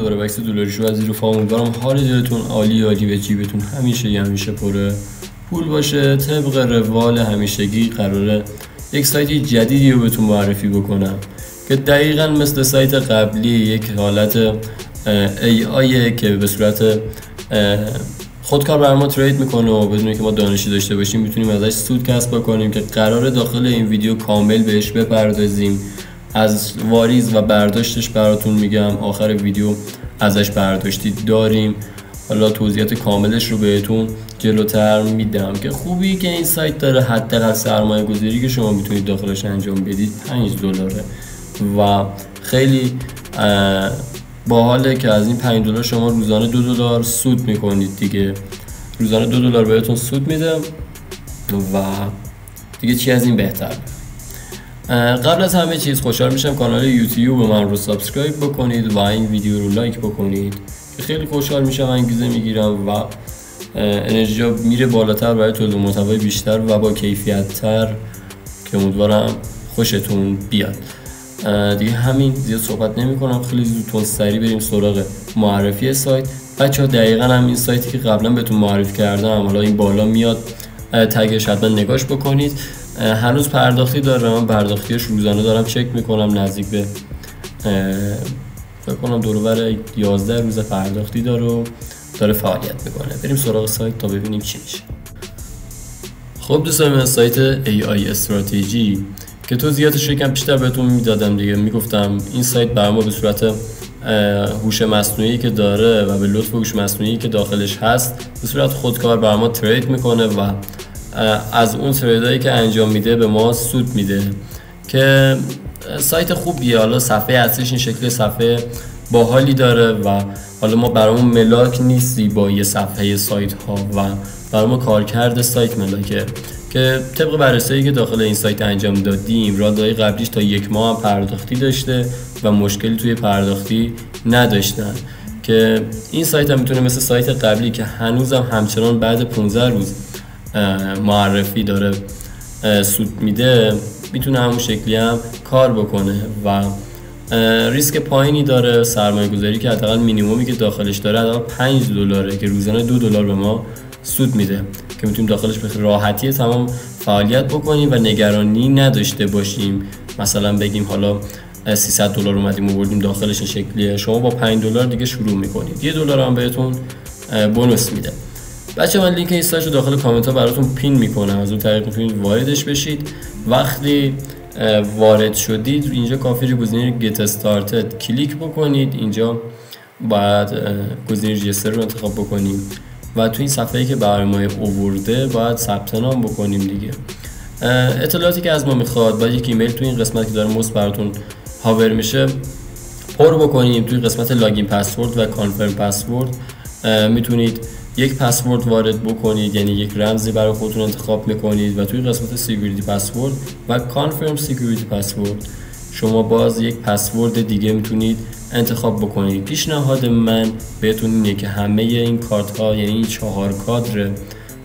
دوباره بکس دلاریشو از زیر فام. امیدوارم حال دلتون عالی به جیبتون همیشه پر پول باشه. طبق روال همیشگی قراره یک سایت جدیدی رو بهتون معرفی بکنم که دقیقاً مثل سایت قبلی یک حالت AI که به صورت خودکار برای ما ترید میکنه و بدون که ما دانشی داشته باشیم میتونیم ازش سود کسب بکنیم که قراره داخل این ویدیو کامل بهش بپردازیم. از واریز و برداشتش براتون میگم، آخر ویدیو ازش برداشتی داریم. حالا توضیحات کاملش رو بهتون جلوتر میدم که خوبی که این سایت داره حداقل سرمایه گذاری که شما میتونید داخلش انجام بدید $5 و خیلی باحاله که از این $5 شما روزانه $2 سود میکنید دیگه. روزانه $2 بهتون سود میده و دیگه چی از این بهتر. قبل از همه چیز خوشحال میشم کانال یوتیوب من رو سابسکرایب بکنید و این ویدیو رو لایک بکنید که خیلی خوشحال میشم، انگیزه میگیرم و انرژی میره بالاتر برای تولید محتوای بیشتر و با کیفیت تر که امیدوارم خوشتون بیاد. دیگه همین، زیاد صحبت نمی کنم، خیلی زودتون سریع بریم سراغ معرفی سایت. بچه ها دقیقا همین سایتی که قبلا بهتون معرفی کردم، حالا این بالا میاد تگش حتما نگاش بکنید. هنوز پرداختی داره، من پرداختیش روزانه دارم چک میکنم، نزدیک به فکر کنم دورور 11 روز پرداختی داره فعالیت میکنه. بریم سراغ سایت تا ببینیم چی میشه. خب دوستان، من سایت AI استراتژی که توضیحاتش یکم بیشتر بهتون میدادم دیگه، میگفتم این سایت برای ما به صورت هوش مصنوعی که داره و به لطف هوش مصنوعی که داخلش هست به صورت خودکار برای ما ترید میکنه و از اون تریدایی که انجام میده به ما سود میده که سایت خوبیه. حالا صفحه اصلیش این شکل صفحه باحالی داره و حالا ما برامون ملاک نیستی با یه صفحه سایت ها و برامون کارکرد سایت ملاکه که طبق بررسی‌ای که داخل این سایت انجام دادیم راندهای قبلیش تا 1 ماه هم پرداختی داشته و مشکلی توی پرداختی نداشتن که این سایت هم میتونه مثل سایت قبلی که هنوزم همچنان بعد 15 روز معرفی داره سود میده میتونه همون شکلی هم کار بکنه و ریسک پایینی داره. سرمایه گذاری که حداقل مینیمومی که داخلش داره حداقل $5 که روزانه $2 به ما سود میده که میتونیم داخلش به راحتی تمام فعالیت بکنیم و نگرانی نداشته باشیم. مثلا بگیم حالا $300 اومدیم آوردیم داخلش این شکلیه، شما با $5 دیگه شروع میکنید، $1 هم بهتون بونوس میده. بچه من لینک این سایت رو داخل کامنت ها براتون پین میکنم، از اون طریق میتونید واردش بشید. وقتی وارد شدید اینجا کافی رو گزینه Get Started کلیک بکنید، اینجا باید گزینه رجیستر رو انتخاب بکنیم و تو این صفحه‌ای که برای ما آورده باید ثبت نام بکنیم دیگه. اطلاعاتی که از ما میخواد باید یک ایمیل تو این قسمت که داره موس براتون هاور میشه پر بکنیم. توی قسمت لاگین پسورد و کانفرم پسورد میتونید یک پسورد وارد بکنید، یعنی یک رمزی برای خودتون انتخاب میکنید و توی قسمت سکیوریتی پسورد و کانفرم سکیوریتی پسورد شما باز یک پسورد دیگه میتونید انتخاب بکنید. پیشنهاد من بهتون اینه که همه این کارت ها یعنی این 4 کادر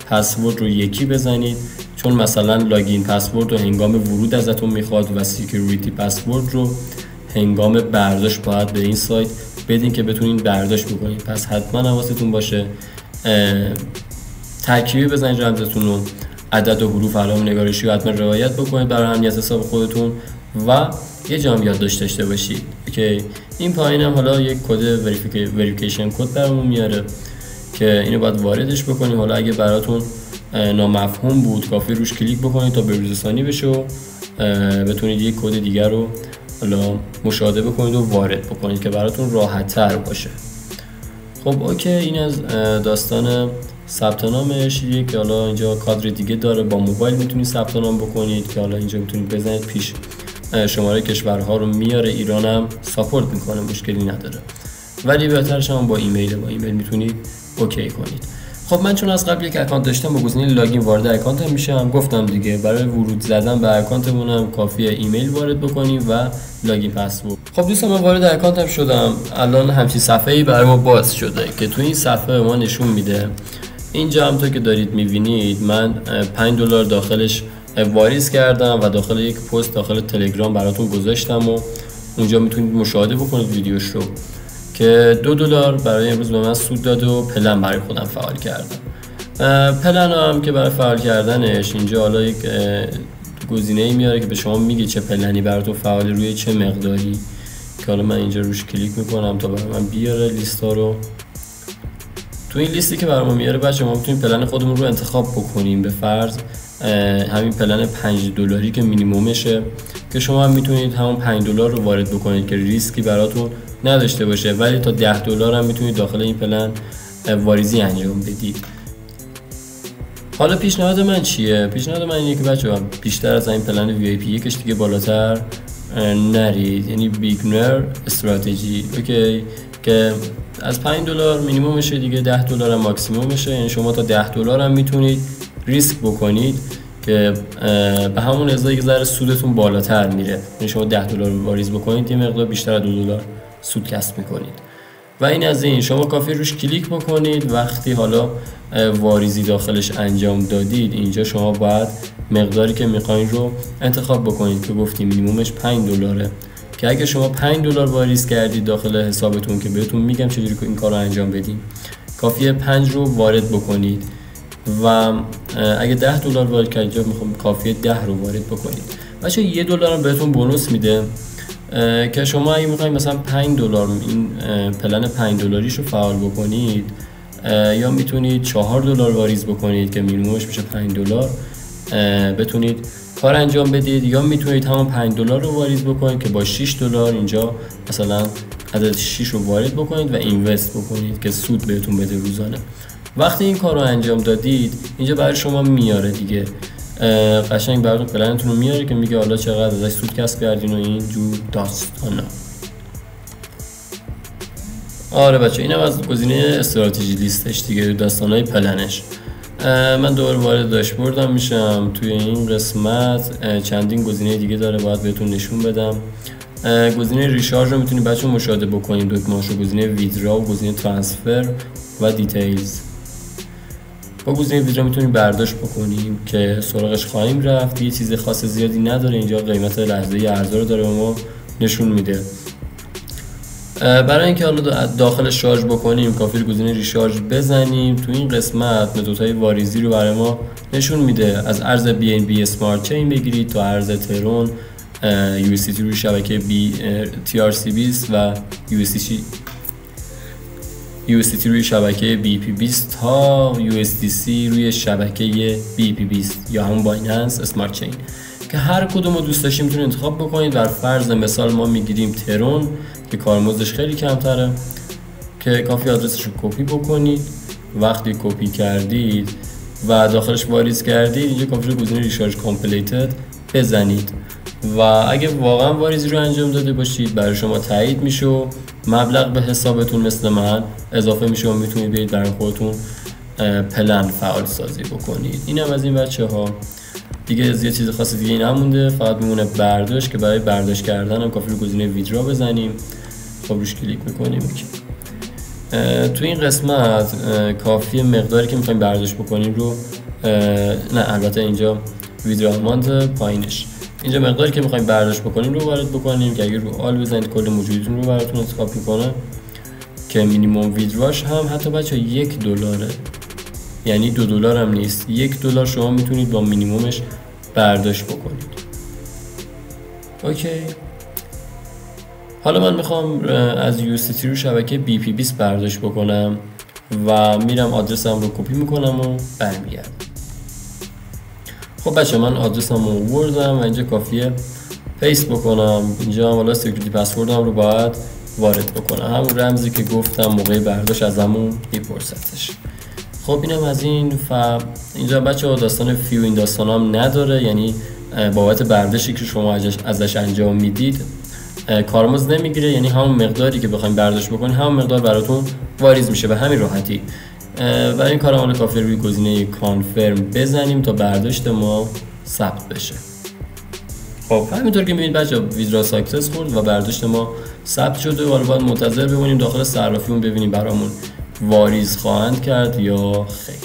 پسورد رو یکی بزنید، چون مثلا لاگین پسورد رو هنگام ورود ازتون میخواد و سکیوریتی پسورد رو هنگام برداشت باید به این سایت بدین که بتونین برداشت بکنید. پس حتما حواستون باشه ترکیبی بزنید رمزتون رو، عدد و حروف علائم نگارشی رو حتما رعایت بکنید برای امنیت حساب خودتون و یه جام یادداشت داشته باشید که این پایین هم حالا یک کد وریفیکیشن کد برامون میاره که اینو باید واردش بکنیم. حالا اگه براتون نامفهوم بود کافی روش کلیک بکنید تا به روز ثانی بشه و بتونید یک کد دیگر رو حالا مشاهده بکنید و وارد بکنید که براتون راحت تر باشه. خب اوکی، این از داستان ثبت نامش. یک حالا اینجا کادر دیگه داره، با موبایل میتونید ثبت نام بکنید که حالا اینجا میتونید بزنید پیش شماره کشورها رو میاره، ایران هم ساپورت میکنه، مشکلی نداره، ولی بهترش هم با ایمیل میتونید اوکی کنید. خب من چون از قبل یک اکانت داشتم با گزینه لاگین وارد اکانتم میشم. گفتم دیگه برای ورود زدن به اکانتمون هم کافیه ایمیل وارد بکنیم و لاگین پسورد. خب دوستان من وارد اکانتم شدم. الان همچین صفحه‌ای برای ما باز شده که تو این صفحه ما نشون میده اینجا همونطور که دارید میبینید من $5 داخلش واریز کردم و داخل یک پست داخل تلگرام براتون گذاشتم و اونجا میتونید مشاهده بکنید ویدیوش رو که $2 برای امروز به من سود داد و پلن برای خودم فعال کردم. پلن هم که برای فعال کردنش اینجا حالا یک گزینه‌ای میاره که به شما میگه چه پلنی براتون فعال روی چه مقداری، که حالا من اینجا روش کلیک میکنم تا برای من بیاره لیستا رو. تو این لیستی که برای ما میاره بچه ما میتونیم پلن خودمون رو انتخاب بکنیم. به فرض همین پلن $5 که مینیمومشه که شما هم میتونید همون $5 رو وارد بکنید که ریسکی براتون نداشته باشه، ولی تا $10 هم میتونید داخل این پلن واریزی انجام بدید. حالا پیشنهاد من چیه؟ پیشنهاد من اینه که بچه‌ها بیشتر از این پلن VIP یکش دیگه بالاتر نرید، یعنی بیگنر استراتژی اوکی، که از $5 مینیمومشه دیگه، $10 هم ماکسیمومشه، یعنی شما تا $10 هم میتونید ریسک بکنید که به همون ازای یک ذره سودتون بالاتر میره. یعنی شما $10 واریز بکنید یه مقدار بیشتر از $2 سود کسب میکنید. و این از این شما کافی روش کلیک بکنید. وقتی حالا واریزی داخلش انجام دادید اینجا شما باید مقداری که میخواین رو انتخاب بکنید که گفتیم مینیمومش $5، که اگه شما $5 واریز کردید داخل حسابتون که بهتون میگم چجوری این کار رو انجام بدیم، کافیه 5 رو وارد بکنید و اگه $10 وارد کردید میخوام کافیه 10 رو وارد بکنید. بچه $1 هم بهتون بونوس میده که شما اگه میخواید مثلا $5 این پلن $5 رو فعال بکنید، یا میتونید $4 واریز بکنید که مینیمومش میشه $5 بتونید کار انجام بدید، یا میتونید همون $5 رو واریز بکنید که با $6 اینجا مثلا عدد 6 رو وارد بکنید و اینوست بکنید که سود بهتون بده روزانه. وقتی این کار رو انجام دادید اینجا برای شما میاره دیگه، قشنگ براتون پلنتون رو میاره که میگه حالا چقدر ازش سود کسب کردین و این جور داستانا. آره بچه اینم از گزینه استراتژی لیستش دیگه، داستانای پلنش. من دوباره وارد داشبوردم میشم. توی این قسمت چندین گزینه دیگه داره باید بهتون نشون بدم. گزینه ریشارژ رو میتونید بچه مشاهده بکنید، دکمه‌هاشو، گزینه ویدرا و گزینه ترانسفر و دیتیلز. با گزینه ویدرا میتونیم برداشت بکنیم که سراغش خواهیم رفت. یه چیز خاص زیادی نداره، اینجا قیمت لحظه ارز رو داره به ما نشون میده. برای اینکه حالا داخل شارژ بکنیم کافی گزینه ریشارژ بزنیم. تو این قسمت متدهای واریزی رو برای ما نشون میده، از ارز BNB اسمارت چین بگیرید تا ارز ترون، USDT روی شبکه TRC20 و USDT روی شبکه BP20 تا USDC روی شبکه BP20 یا همون بایننس اسمارت چین، که هر کدوم رو دوست داشتید میتونید انتخاب بکنید. بر فرض مثال ما میگیریم ترون که کارمزدش خیلی کمتره، که کافی آدرسش رو کپی بکنید. وقتی کپی کردید و داخلش واریز کردید اینجا کافی رو گزینه ریشارژ کامپلیتد بزنید و اگه واقعا واریزی رو انجام داده باشید برای شما تایید میشه و مبلغ به حسابتون مثل من اضافه میشه و میتونید برید برای خودتون پلن فعال سازی بکنید. اینم از این بچه ها دیگه، از یه چیز خاصی دیگه نمونده، فقط میمونه برداشت که برای برداشت کردن هم کافی رو گزینه ویدرا بزنیم. خب روش کلیک میکنیم. تو این قسمت کافی مقداری که میخوایم برداشت بکنیم رو نه البته اینجا ویدرا امانت پایینش، اینجا مقداری که میخوایم برداشت بکنیم رو وارد بکنیم که اگر رو آل بزنید کل موجودیتون رو براتون انتخاب میکنه، که مینیمم ویدراش هم حتی بچه $1، یعنی $2 هم نیست، $1 شما میتونید با مینیمومش برداشت بکنید. اوکی. حالا من میخوام از USDT رو شبکه BP20 برداشت بکنم و میرم آدرسم رو کپی میکنم و برمیگردم. خب بچه من آدرسم رو آوردم و اینجا کافیه پیست بکنم. اینجا هم حالا سکیوریتی پسوردم رو باید وارد بکنم، همون رمزی که گفتم موقع برداشت از همون میپرستش. خب اینم از این. اینجا بچه ها داستان فیو این داستان هم نداره، یعنی بابت برداشتی که شما ازش انجام میدید کارمزد نمیگیره، یعنی همون مقداری که بخوایم برداشت بکنید همون مقدار براتون واریز میشه به همین راحتی. برای این کار حالا کافیه روی گزینه کانفرم بزنیم تا برداشت ما ثبت بشه. خب همینطور که میبینید بچه ویدرا ساکسس خورد و برداشت ما ثبت شده و حالا باید منتظر بمونیم داخل صرافیمون ببینیم برامون واریز خواهند کرد یا خیر.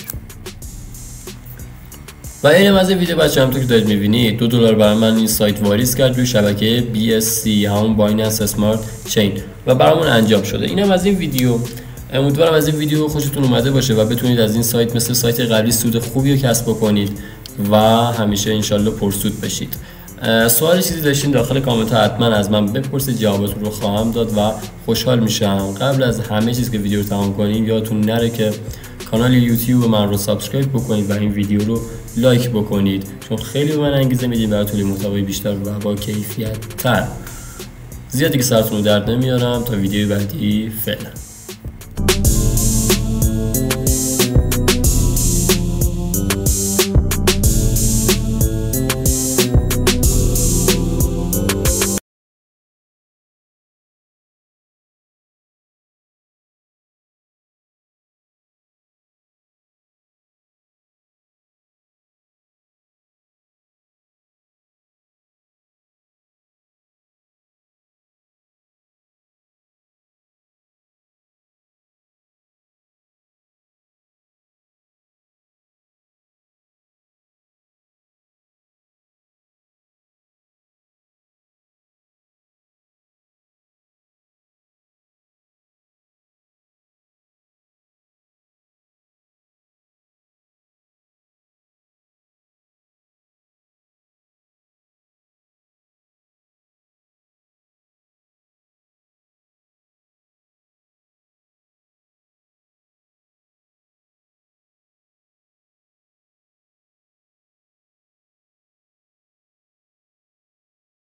و اینم از این ویدیو بچه. همونطور که دارید میبینید $2 برای من این سایت واریز کرد روی شبکه BSC همون بایننس اسمارت چین و برامون انجام شده. اینم از این ویدیو. امیدوارم از این ویدیو خوشتون اومده باشه و بتونید از این سایت مثل سایت قبلی سود خوبی رو کسب بکنید و همیشه انشالله پرسود بشید. سوال چیزی داشتین داخل کامنت ها حتما از من بپرسید، جوابتون رو خواهم داد و خوشحال میشم. قبل از همه چیز که ویدیو رو تمام کنیم یادتون نره که کانال یوتیوب من رو سابسکرایب بکنید و این ویدیو رو لایک بکنید، چون خیلی به من انگیزه میدید برای تولید محتوای بیشتر و با کیفیت تر. زیادی که سرتون رو درد نمیارم. تا ویدیو بعدی، فعلا.